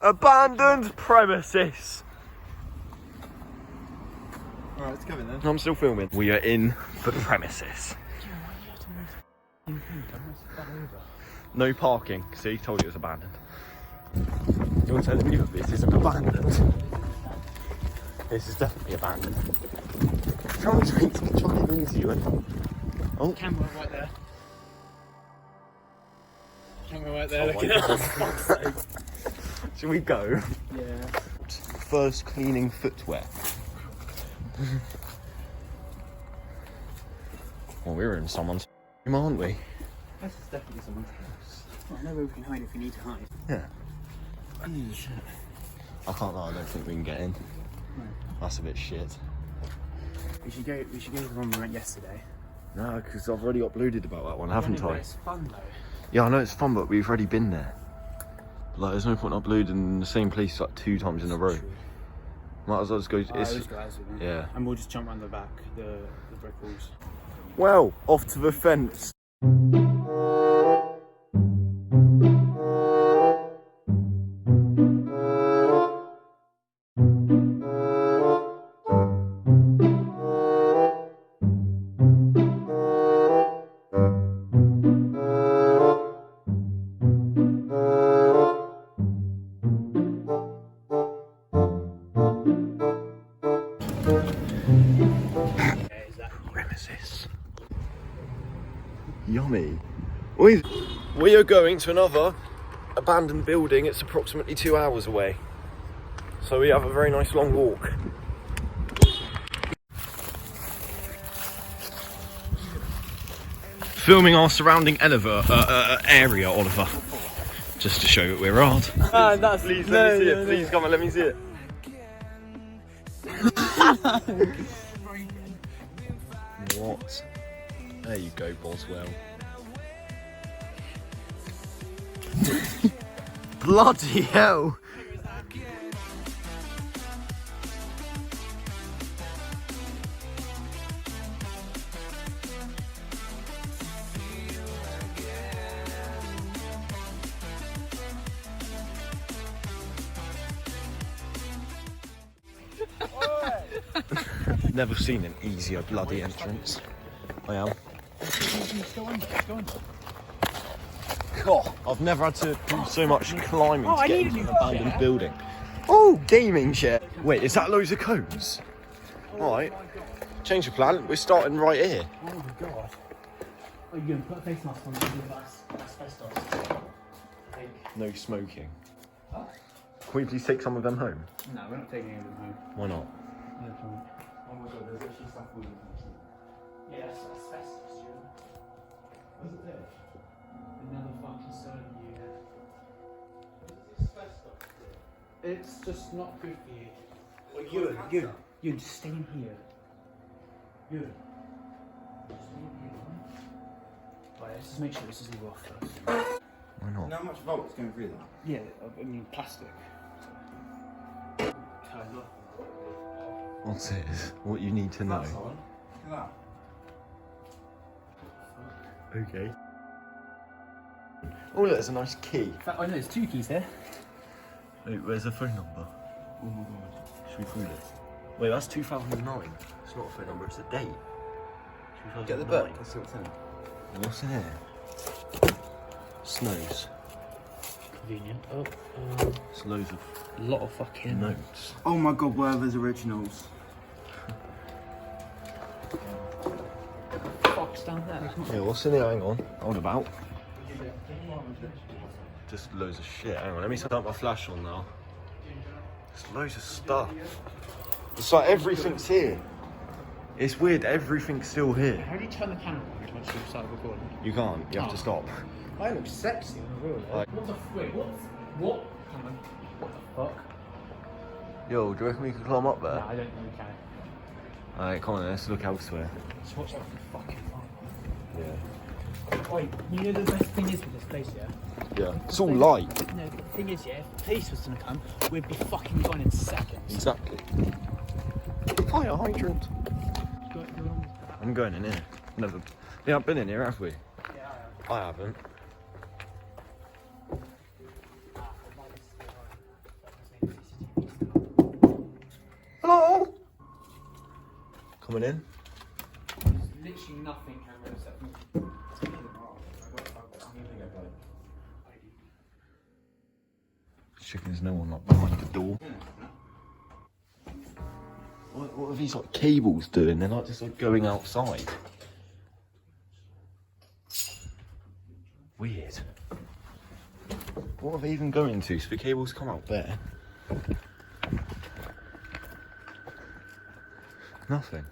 Abandoned premises. Alright, let's go in then. I'm still filming. We are in the premises. No parking. See, told you it was abandoned. You're telling me that this isn't abandoned? This is definitely abandoned. Trying to lose you. Oh, Camera right there. Camera right there. Look at us. Shall we go? Yeah. First cleaning footwear. Well, we're in someone's room, aren't we? This is definitely someone's house. I know where we can hide if we need to hide. Yeah. I can't lie, I don't think we can get in. No. That's a bit shit. We should go to the one we went yesterday. No, because I've already uploaded about that one, haven't I? It's fun though. Yeah, I know it's fun, but we've already been there. Like, there's no point uploading in the same place like 2 times in a row. True. Might as well just go. Yeah. And we'll just jump around the back, the brick walls. Well, off to the fence. Premises. Yummy. We are going to another abandoned building. It's approximately 2 hours away. So we have a very nice long walk. Filming our surrounding area, Oliver. Just to show that we're hard. That's Please let me see it. Please come and let me see it. What? There you go, Boswell. Bloody hell! Never seen an easier bloody entrance. I am. God, I've never had to do so much climbing to get into an abandoned building. Oh, gaming chair. Wait, is that loads of cones? Alright. Change the plan, we're starting right here. Oh my god. Oh, you're going to put a face mask on with asbestos. I think. No smoking. Huh? Can we please take some of them home? No, we're not taking any of them home. Why not? No problem. Oh my god, there's actually stuff we can see. Yeah, that's asbestos, Jim. Was it there? Another fucking stone unit. Asbestos. It's just not good for you. Well, you just stay in here. You. Just stay in here, right? Let's just make sure this is all off first. Why You know not? how much volt's going through that? Yeah, I mean plastic. Turned off. What's it? What you need to know. That's on. Look at Okay. Oh look, there's a nice key. In fact, I know there's 2 keys here. Wait, where's the phone number? Oh my god. Should we call it? Wait, that's 2009. It's not a phone number, it's a date. that. Get the 2009. book. Let's see what's in it. What's in here? Snows. Convenient. Oh, It's loads of a lot of fucking notes. Oh my god, Werther's originals. Fuck's down there. Yeah, what's in here? Hang on. Hold about. Just loads of shit. Hang on, let me set up my flash on now. There's loads of stuff. It's like everything's here. It's weird, everything's still here. How do you turn the camera on once you start recording? You can't, you have to stop. I look sexy on the real. Like- What the wait? What? Come on. What the fuck? Yo, do you reckon we could climb up there? No, I don't think we can. Alright, come on, let's look elsewhere. Just watch the fucking fun. Yeah. Wait, you know the best thing is with this place, yeah? Yeah. It's all light. No, the thing is, yeah, if the police was gonna come, we'd be fucking gone in seconds. Exactly. Fire hydrant. I'm going in here. Never. Yeah, I've been in here, have we? Yeah, I haven't. Hello? Coming in? There's literally nothing camera except for taking them off. Checking there's no one like behind the door. What are these like cables doing? They're not just like going outside. Weird. What are they even going to? So the cables come out there. Nothing.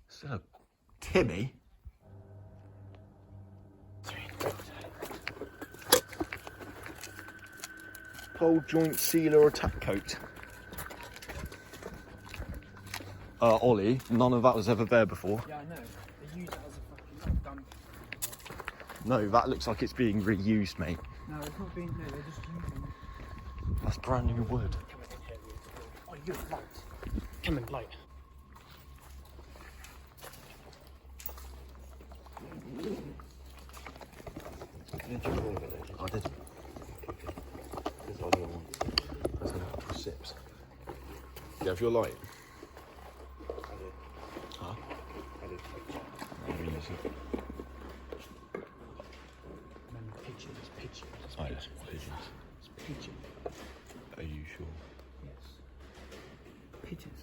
So, Timmy? Pole joint sealer or tack coat. Ollie, none of that was ever there before. Yeah, I know. They use it as a fucking dump. No, that looks like it's being reused, mate. No, it's not being. No, they're just using. That's brand new wood. Oh, you're light. Come in, light. I did. There's other ones. There's a couple of sips. You have your light? I did. Huh? I did. Let me use it. Remember, pigeons, pigeons. Oh, yes, pigeons. It's pigeon. Are you sure? Yes. Pigeons.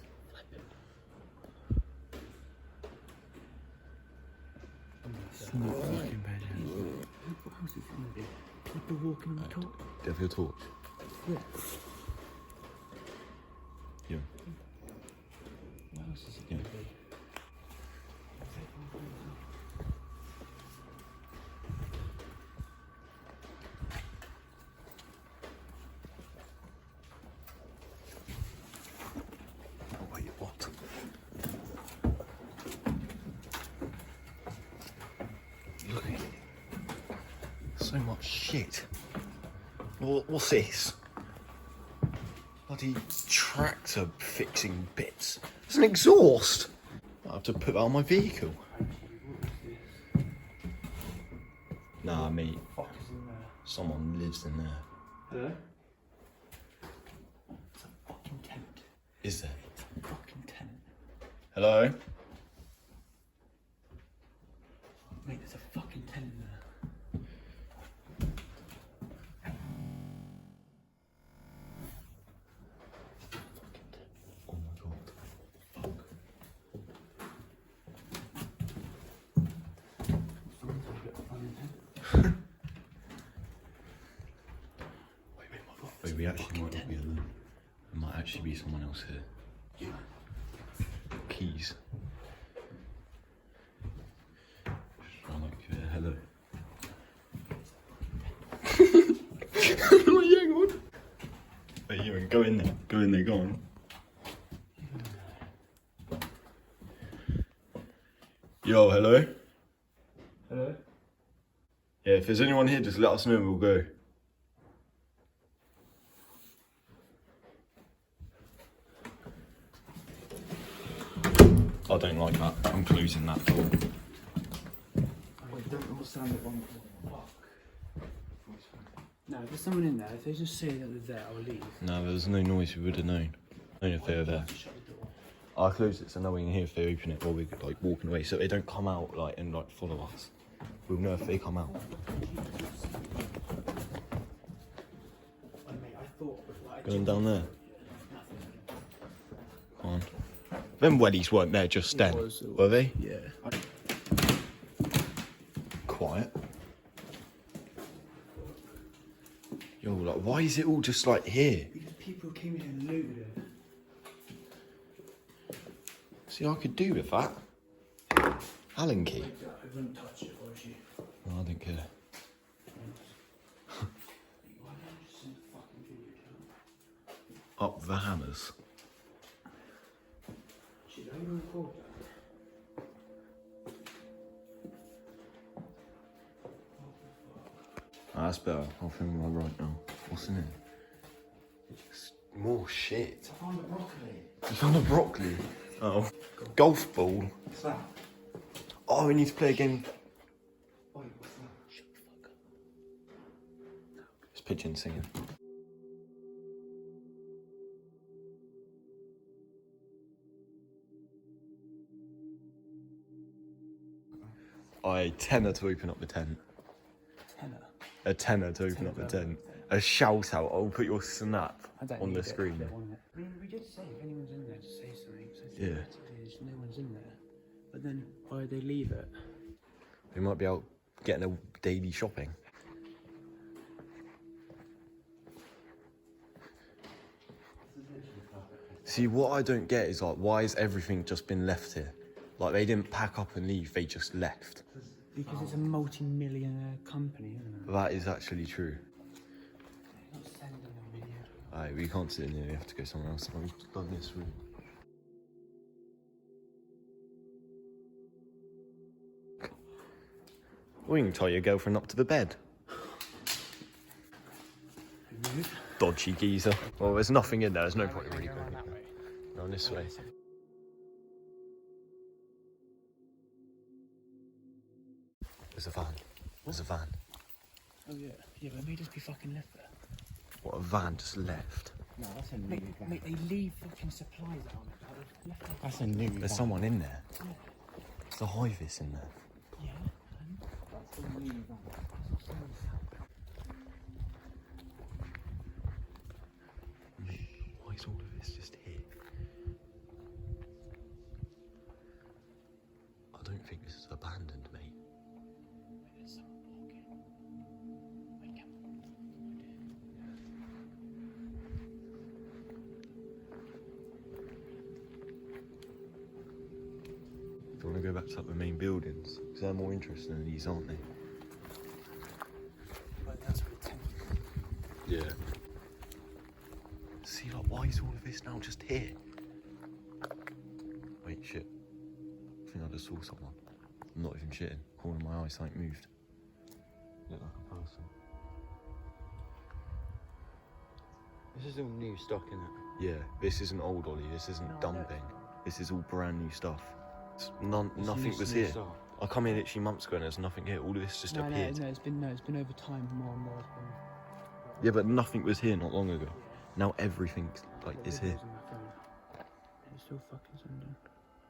Small fucking pigeons. What else is it going to be? People walking on the top? Do you have your torch? Yeah. Yeah. What else is it going to be? Oh, wait, what? Look at it. So much shit. What's this? Bloody tractor fixing bits. It's an exhaust. I have to put that on my vehicle. Nah, mate. What the fuck is in there? Someone lives in there. Hello? It's a fucking tent. Is there? It's a fucking tent. Hello? Mate, there's a fucking tent in there. Oh my god. Someone's got a bit of fun in here. Wait, we actually might not be alone. There might actually be someone else here. Yeah. Keys. Just try like, hello. Oh, yeah, go on. Wait, you go in there. Go in there, go on. Yo, hello? Hello? Yeah, if there's anyone here, just let us know and we'll go. I don't like that. I'm closing that door. I don't understand it one. Fuck. No, if there's someone in there, if they just say that they're there, I'll leave. No, there was no noise, we would have known. Only if they were there. Shut the door. I closed it so no one can hear if they open it while we're like walking away, so they don't come out like and like follow us. We'll know if they come out. Oh, mate, I thought before I Going down there. nothing. Come on. Them wellies weren't there just then, were they? Yeah. Quiet. Yo, like, why is it all just like here? Because people came in and looted it. See, I could do with that. Allen key. I wouldn't touch it, or you? No, I don't care. Why don't you just send a fucking video to Up the hammers. Should I even record that? Ah, that's better. I'll film my right now. What's in it? It's more shit. I found the broccoli. You found a broccoli? Oh. Golf ball. What's that? Oh, we need to play a game. Wait, what's that? Shut the fuck up. pigeon singing. I tenner to open up the tent. Tenner. A tenner to open up the tent. A shout out. I'll put your snap on the screen. I mean, we did say if anyone's in there to say something. So Yeah. theoretically, no one's in there. But then why would they leave it? We might be out getting a daily shopping. See, what I don't get is like, why has everything just been left here? Like, they didn't pack up and leave, they just left. Because it's a multi-millionaire company, isn't it? That is actually true. They're not sending a video. Alright, we can't sit in here, we have to go somewhere else. I've done this room. We can tie your girlfriend up to the bed. Dodgy geezer. Well, there's nothing in there, there's no point in really going. Going this way. There's a van. There's a van. Oh yeah. Yeah, but they just be fucking left there. What, a van just left? No, that's a new van. Mate, they leave fucking supplies out on it. Like, they've left it. That's a new van. There's someone in there. Yeah. There's a Hivis in there. Yeah. That's a new van. Why is all of this just here? I don't think this is abandoned, mate. There's someone walking. Wait, come Do you want to go back to like, the main buildings? Because they're more interesting than these, aren't they? But that's where the tent is. Yeah. See, like, why is all of this now just here? Wait, shit. I think I just saw someone. I'm not even shitting. Corner of my eye, something moved. Looked like a person. This is all new stock, isn't it? Yeah, this isn't old Ollie, this isn't dumping. This is all brand new stuff. Nothing was here. Stock. I come here literally months ago and there's nothing here. All of this just appeared. No, it's been over time, more and more. It's been, Yeah, but nothing was here not long ago. Now everything like I've got is here. videos on my phone. And it's still fucking sending.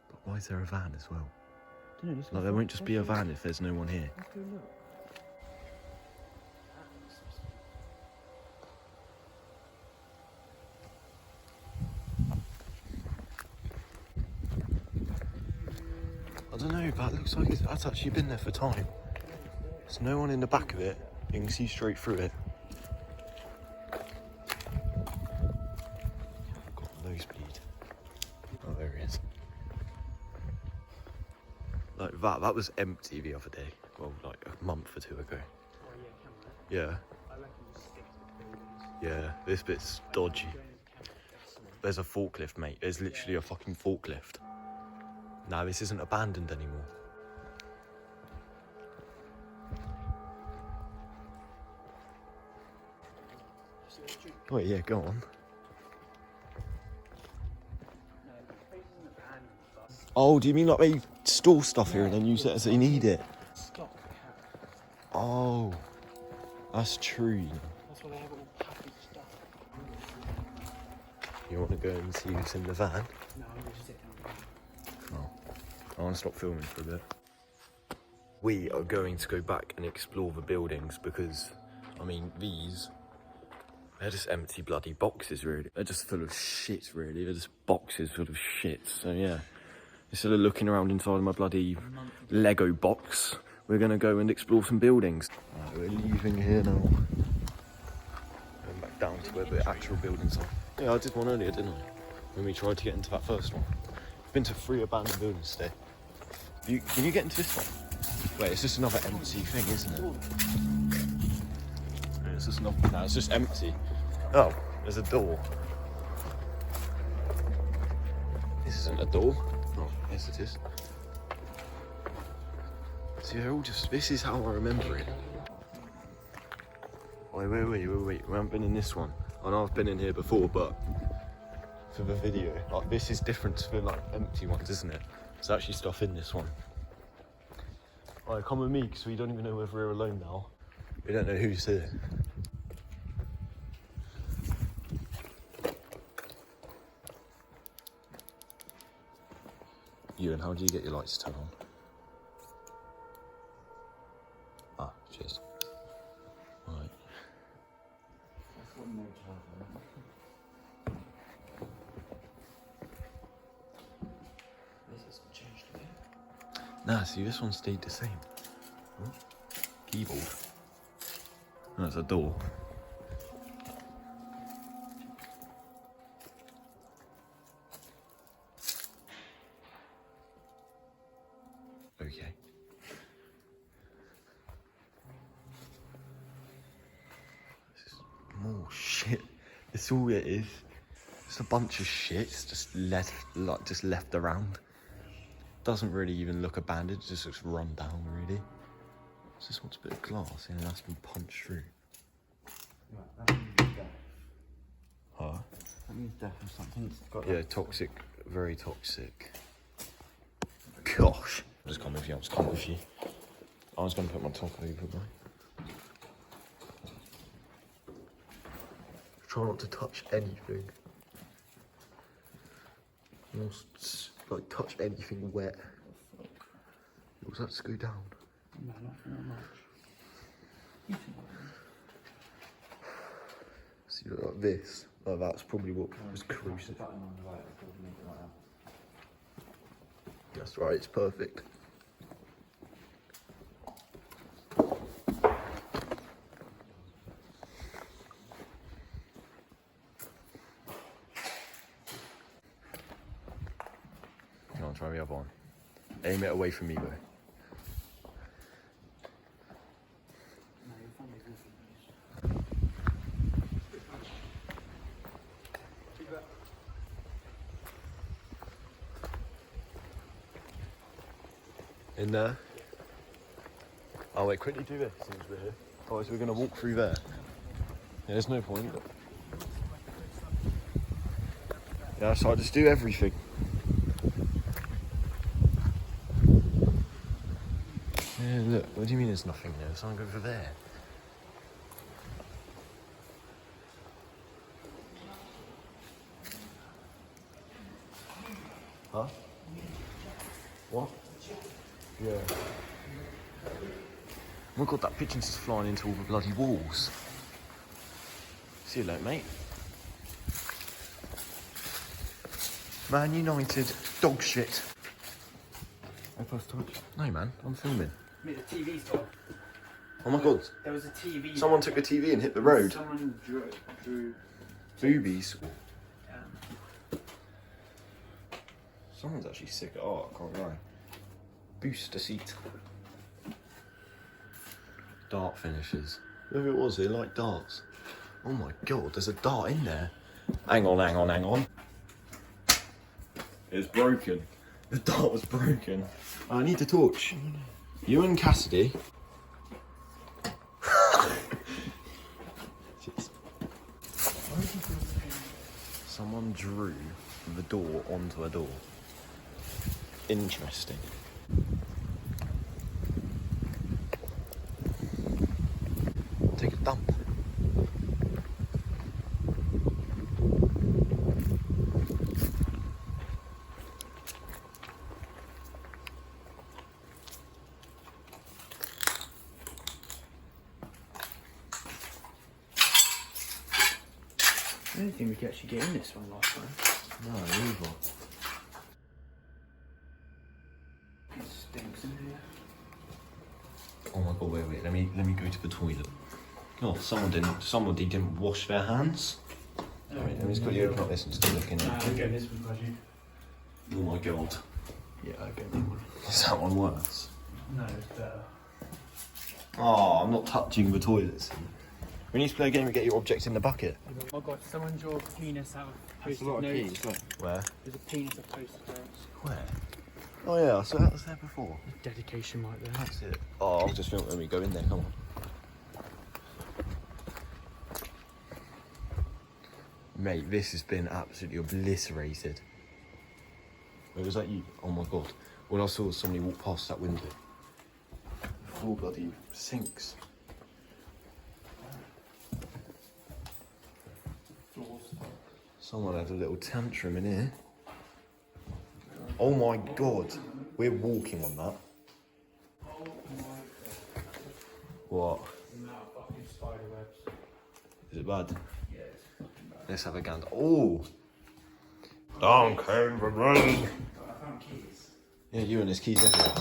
But why is there a van as well? Don't know, Like there won't just be a van if there's no one here. Let's go look. I don't know, but it looks like that's actually been there for time. There's no one in the back of it. You can see straight through it. I've got a nosebleed. Oh, there he is. Like that was empty the other day. Well, like a month or two ago. Oh yeah, Yeah, I reckon just stick to the buildings. yeah, this bit's dodgy. There's a forklift, mate. There's literally a fucking forklift. No, this isn't abandoned anymore. Wait, yeah, go on. Oh, do you mean like they store stuff here and then use it as they need it? Stock. Oh, that's true. You know. That's why they have all packaged stuff. You want to go and see who's in the van? No, I'm gonna sit down. Oh, I want to stop filming for a bit. We are going to go back and explore the buildings because, I mean, they're just empty bloody boxes, really. They're just full of shit, really. They're just boxes full of shit. So, yeah, instead of looking around inside my bloody Lego box, we're going to go and explore some buildings. Right, we're leaving here now. Going back down to where the actual buildings are. Yeah, I did one earlier, didn't I? When we tried to get into that first one. I've been to 3 abandoned buildings today. Can you get into this one? Wait, it's just another empty thing, isn't it? Yeah, it's just another... No, it's just empty. Oh, there's a door. This isn't a door. Oh, yes it is. See, they're all just... This is how I remember it. Wait. We haven't been in this one. I know I've been in here before, but... For the video, like, this is different to the, like, empty ones, isn't it? There's actually stuff in this one. Alright, come with me, because we don't even know whether we're alone now. We don't know who's here. Ewan, how do you get your lights to turn on? Ah, cheers. Right. This hasn't changed a bit. Nah, see, this one stayed the same. Oh, keyboard. That's a door. Okay. This is more shit. It's all it is. It's a bunch of shit just left around. Doesn't really even look abandoned, it just looks run down really. It's just wants a bit of glass and that's been punched through. Right, that means death. Huh? That means death or something. It's got Yeah, toxic, very toxic. Gosh. I'll just come with you, I'll just come with you. I was going to put my top over my... Try not to touch anything. Like touch anything wet. Was that to go down? No, not much. See, like this. Like that's probably what was corrosive. button on the right, it'll make it like that. That's right, it's perfect. Come on, try the other one. Aim it away from me, though. No, you'll find me In there? Oh wait, quickly do this since we're here. Oh, so we're gonna walk through there. Yeah, there's no point. Yeah, so I just do everything. Yeah, look, what do you mean there's nothing there? There's something over there. Huh? What? Yeah. Oh my god, that pigeon's just flying into all the bloody walls. See you later, mate. Man United, dog shit. I pressed touch. No, man, I'm filming. The TV's off. Oh my god, There was a TV. someone took a TV and hit the road. Someone drew Boobies. um, Someone's actually sick at art, I can't lie. Booster seat. Dart finishes. Whoever it was, they like darts. Oh my god, there's a dart in there. Hang on, hang on, hang on. It's broken. The dart was broken. I need the torch. You and Cassidy. Someone drew the door onto a door. Interesting. Take a dump. I didn't think we could actually get in this one last time. No, evil. It stinks in here. Oh my god, wait, let me go to the toilet. Oh, someone didn't wash their hands. Alright, let me just quickly open up this and just look in I'll it. get this one, budgie. Oh my god. Yeah, I'll get that one. Is that one worse? No, it's better. Oh, I'm not touching the toilets. We need to play a game and get your objects in the bucket. Oh god, someone drew a penis out of That's a post-it lot of notes. keys, look. Where? There's a penis of post-it notes. Where? Oh yeah, so that was there before. Dedication right there. That's it. Oh, I'll just film it when we go in there, come on. Mate, this has been absolutely obliterated. Wait, was that you? Oh my god. All I saw was somebody walk past that window. Full bloody sinks. Someone had a little tantrum in here. Oh my god. We're walking on that. Oh my god. What? No, fucking spider webs. Is it bad? Yeah, it's fucking bad. Let's have a gander. Oh! Down came the rain. I found keys. Yeah, you and his keys everywhere.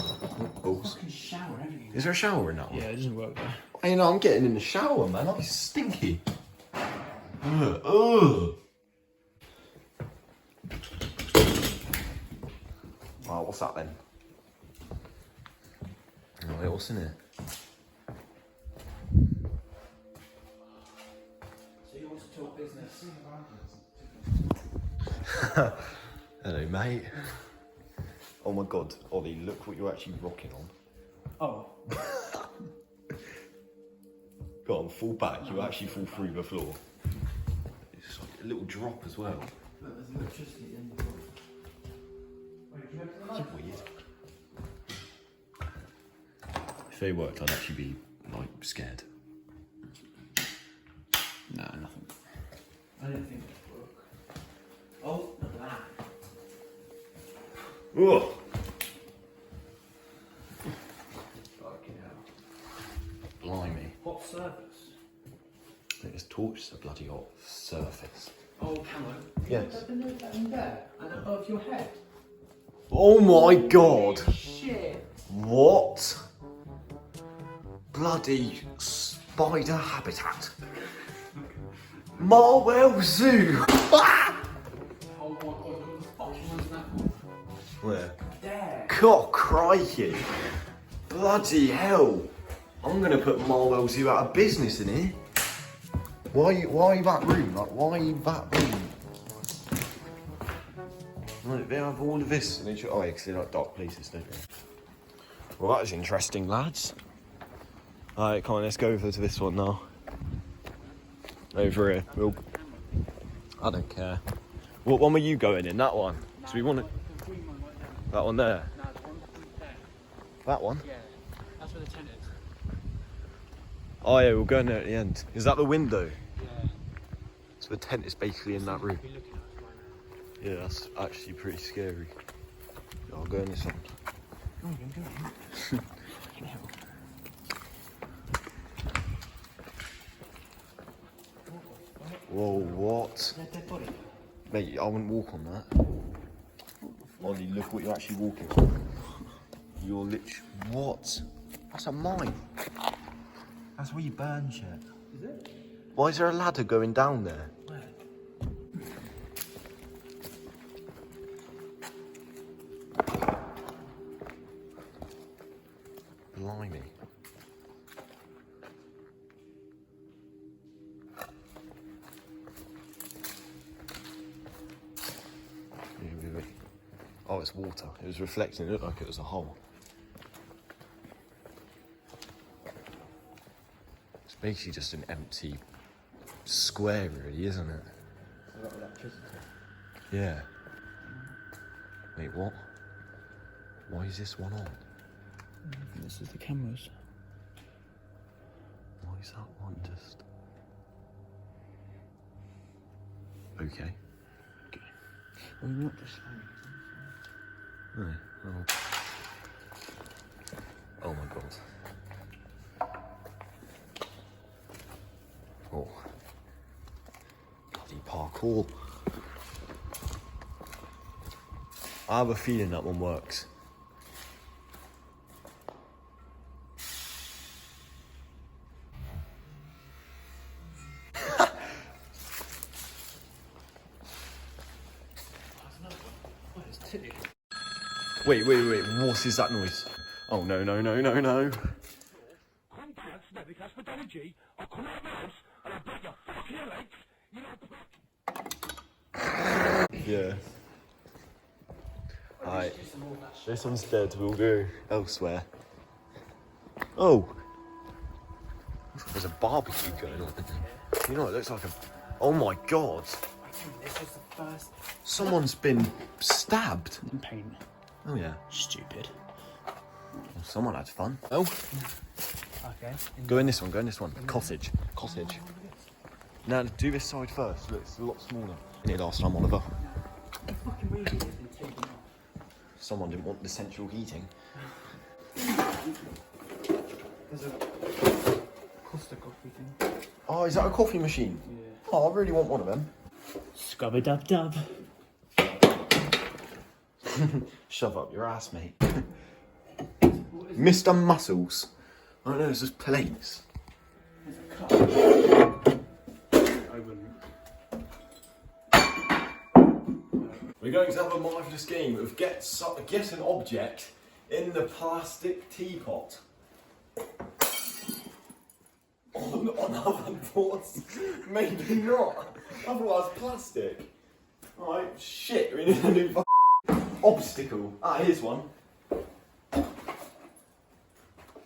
Balls. Fucking shower and everything. Is there a shower in that one? Yeah, it doesn't work there. Hey, no, I'm getting in the shower, man. Like, it's stinky. Ugh. Wow, what's that then? Oh, wait, what's in here? So you want to talk business? Hello, mate. Oh my god, Ollie, look what you're actually rocking on. Oh. Go on, fall back. You actually fall through the floor. It's like a little drop as well. Look, there's electricity in the floor. Wait, do you have to It's weird. If they worked, I'd actually be, like, scared. No, nothing. I didn't think it would work. Oh, look at that. Ugh. Fucking hell. Blimey. Hot surface. I think this torch is a bloody hot surface. Oh, come on. Yes. In there, and above your head. Oh my god! Shit. What? Bloody spider habitat. Marwell Zoo! Oh my god, what the fucking one's that one? Where? There. God crikey! Bloody hell! I'm gonna put Marwell Zoo out of business in here. Why that room? Like, why that room? Like, they have all of this, and they should, oh, yeah, because they're like dark places, don't they? Well, that was interesting, lads. Alright, come on, let's go over to this one now. Over here. I don't care. What one were you going in? That one? So we want to. That one there? No, the one there. That one? Yeah, that's where the tent is. Oh yeah, we'll go in there at the end. Is that the window? Yeah. So the tent is basically in that room. Be looking at us right now. Yeah, that's actually pretty scary. I'll go in this one. Go on, go on. Fucking hell. Whoa, what? Dead body. Mate, I wouldn't walk on that. Ollie, look what you're actually walking on. You're literally... What? That's a mine. That's where you burn shit. Is it? Why is there a ladder going down there? Where? Blimey. Oh, it's water. It was reflecting. It looked like it was a hole. It's basically just an empty square, really, isn't it? So got electricity. Yeah. Wait, what? Why is this one on? This is the cameras. Why is that one just... Okay. Well, you're not just slowing. No. Oh. Oh my god. Oh. Bloody parkour. I have a feeling that one works. Wait, what is that noise? Oh no. Yeah. Alright. This one's dead, we'll go elsewhere. Oh! There's a barbecue going on. You know, it looks like a... Oh my god! This was the first. Someone's been stabbed. In paint. Oh yeah. Stupid. Well, someone had fun. Oh. Okay. Go in this one. Cottage. Now do this side first. Look, it's a lot smaller. Than it last time, Oliver. The fucking radio has been taken off. someone didn't want the central heating. There's a Costa coffee thing. Oh, is that a coffee machine? Yeah. Oh, I really want one of them. Scrub-a-dub-dub. Shove up your ass, mate. Mr. Muscles. I don't know, it's just plates. There's a cup. I wouldn't. We're going to have a marvellous game of get an object in the plastic teapot. On other thoughts, maybe not. Otherwise, plastic. Alright, shit, we need a new obstacle. Ah, here's one.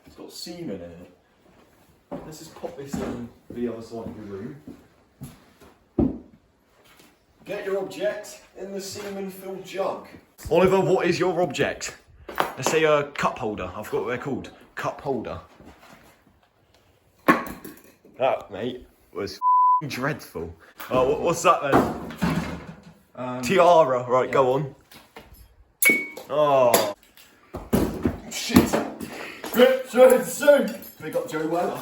It's got semen in it. Let's just pop this in the other side of the room. Get your object in the semen-filled jug. Oliver, what is your object? Let's say a cup holder. I forgot what they're called. Cup holder. That, mate, was dreadful. Oh, what's that then? Tiara. Right, yeah. Go on. Oh. Shit. Soon. We got Joe Weller.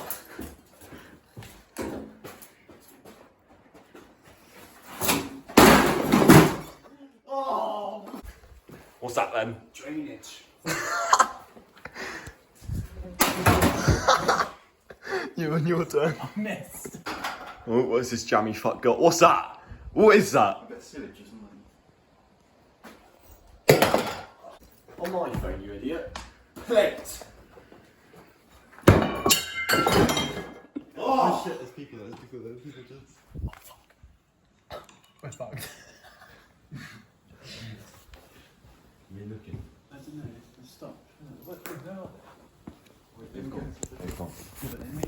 Oh. What's that then? Drainage. You and your turn. I missed. Oh, what's this jammy fuck got? What's that? What is that? A bit of sillage, isn't On my phone, you idiot. Plate. Oh shit, there's people just... We're fucked. You're looking. I don't know, stop. Where are they? They've gone. They've gone. Yeah, but then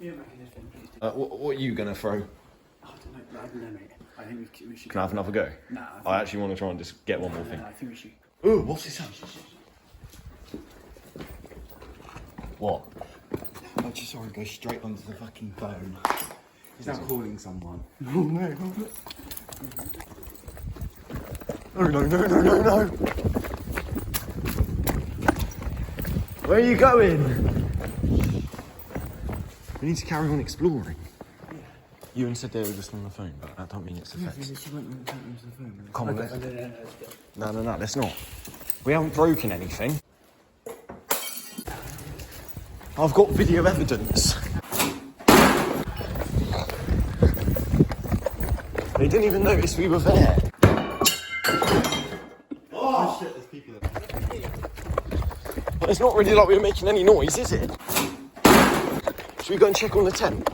you don't make a difference, please do. What are you going to throw? I don't know, mate. I think we should. Can I have another go? Nah. I actually want to try and just get one more thing. I think we should. Ooh, what's this? What? I just saw him go straight onto the fucking phone. He's now calling someone. Oh no, no. Where are you going? We need to carry on exploring. Yeah. You said they were just on the phone, but that don't mean it's a fact. She went into the phone. Come on, no, let's not. We haven't broken anything. I've got video evidence. They didn't even notice we were there. Oh shit, there's people there. But it's not really like we were making any noise, is it? Should we go and check on the tent?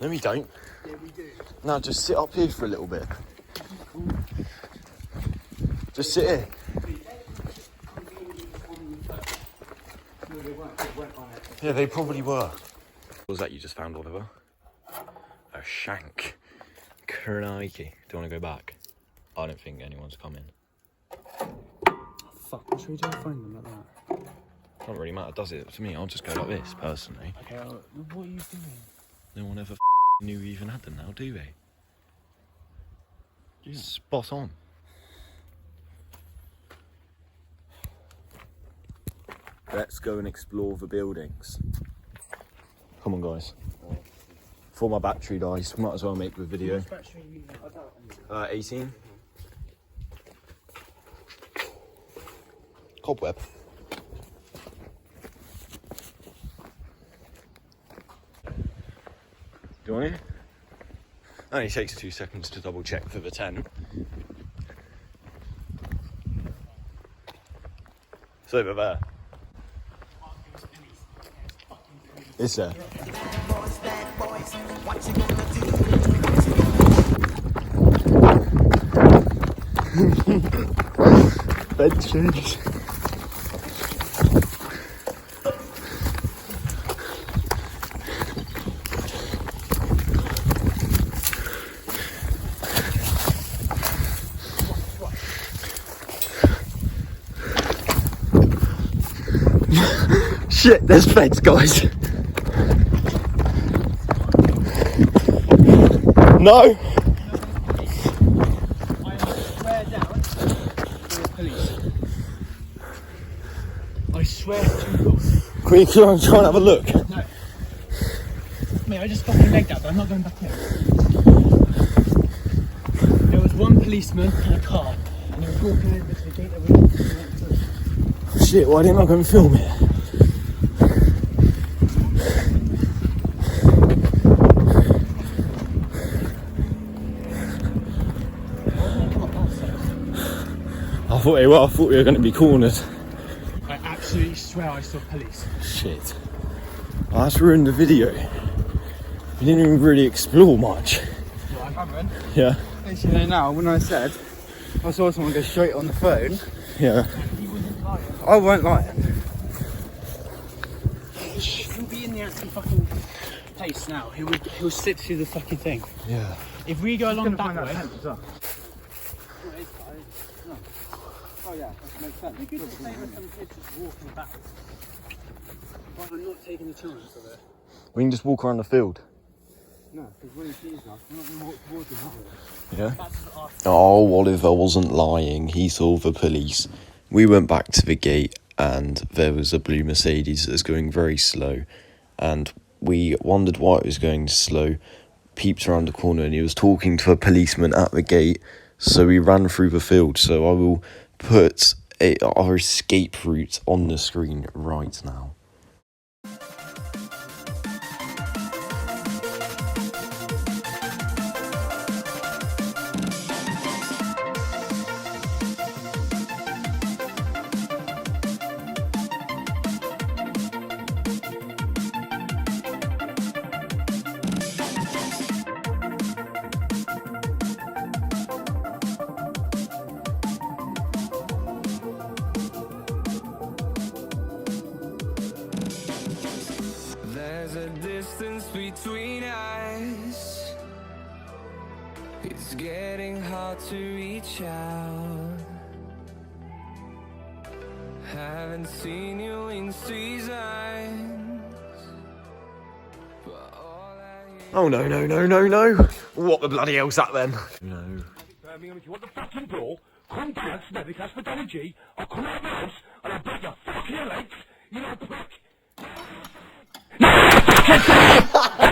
No, we don't. Yeah, we do. No, just sit up here for a little bit. Just sit here. Yeah, they probably were. What was that you just found, Oliver? A shank. Crikey. Do you want to go back? I don't think anyone's coming. Fuck, what should we do to find them like that? Doesn't really matter, does it? To me, I'll just go like this, personally. Okay, what are you doing? No one ever knew we even had them now, do they? Yeah. Spot on. Let's go and explore the buildings. Come on, guys. Before my battery dies, might as well make the video. 18. Cobweb. Do you want it? Only takes 2 seconds to double check for the 10. It's over there. Is there? Bed change. Shit, there's beds, guys. No. swear to God. Can we try and have a look? No. Mate, I just fucking legged that, but I'm not going back in. There was one policeman in a car, and he was walking over to the gate that we went through. Shit, why didn't I go and film it? I thought we were going to be cornered. I absolutely swear I saw police. Shit. Oh, that's ruined the video. We didn't even really explore much. Well, I haven't. Yeah. Actually, now, when I said I saw someone go straight on the phone, Yeah. He wasn't lying. I weren't lying. He'll be in the actual fucking place now. He'll sit through the fucking thing. Yeah. If we go along that way. Oh yeah, that makes sense. We could just say there's some kids just walking about. But I'm not taking the chance of it. We can just walk around the field. No, because when he sees us, we're not going to walk towards him, are we? Yeah. That's our Oh, Oliver wasn't lying. He saw the police. We went back to the gate and there was a blue Mercedes that was going very slow. And we wondered why it was going slow. Peeped around the corner and he was talking to a policeman at the gate. So we ran through the field. So I will put our escape route on the screen right now. There's a distance between us. It's getting hard to reach out. Haven't seen you in seasons. But all I hear Oh, no. What the bloody hell's that then? No. Birmingham, if you want the fucking door, contact Medic Hospitality, I'll come out of the house and I'll break your fucking legs, you little prick.